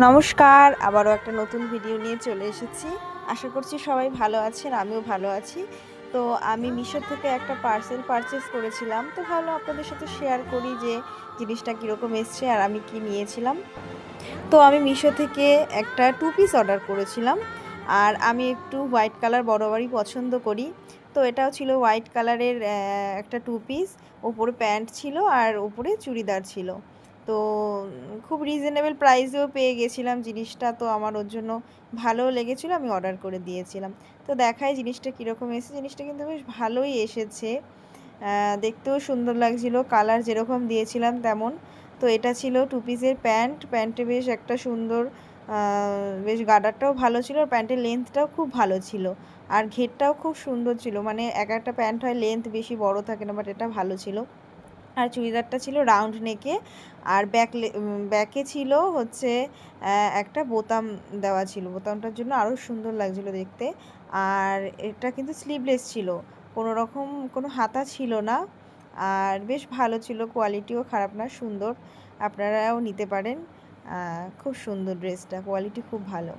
নমস্কার, আবারও একটা নতুন ভিডিও নিয়ে চলে এসেছি। আশা করছি সবাই ভালো আছেন, আমিও ভালো আছি। তো আমি মিশো থেকে একটা পার্সেল পারচেস করেছিলাম, তো ভাবলাম আপনাদের সাথে শেয়ার করি যে জিনিসটা কীরকম এসছে আর আমি কি নিয়েছিলাম। তো আমি মিশো থেকে একটা 2 পিস অর্ডার করেছিলাম, আর আমি একটু হোয়াইট কালার বরাবরই পছন্দ করি। তো এটাও ছিল হোয়াইট কালারের একটা 2 পিস, ওপরে প্যান্ট ছিল আর ওপরে চুড়িদার ছিল। তো খুব রিজনেবল প্রাইসেও পেয়ে গেছিলাম জিনিসটা, তো আমার ওর জন্য ভালোও লেগেছিলো, আমি অর্ডার করে দিয়েছিলাম। তো দেখাই জিনিসটা কীরকম এসেছে। জিনিসটা কিন্তু বেশ ভালোই এসেছে, দেখতেও সুন্দর লাগছিল, কালার যেরকম দিয়েছিলাম তেমন। তো এটা ছিল 2 পিসের প্যান্ট। প্যান্টে বেশ একটা সুন্দর, বেশ গার্ডারটাও ভালো ছিল, আর প্যান্টের লেন্থটাও খুব ভালো ছিল, আর ঘেরটাও খুব সুন্দর ছিল। মানে একটা প্যান্ট হয় লেন্থ বেশি বড় থাকে না, বাট এটা ভালো ছিল। আর চুড়িদারটা ছিল রাউন্ড নেকে, আর ব্যাকে ছিল হচ্ছে একটা বোতাম দেওয়া ছিল, বোতামটার জন্য আরও সুন্দর লাগছিল দেখতে। আর এটা কিন্তু স্লিভলেস ছিল, কোনো রকম কোনো হাতা ছিল না, আর বেশ ভালো ছিল, কোয়ালিটিও খারাপ না, সুন্দর। আপনারাও নিতে পারেন, খুব সুন্দর ড্রেসটা, কোয়ালিটি খুব ভালো।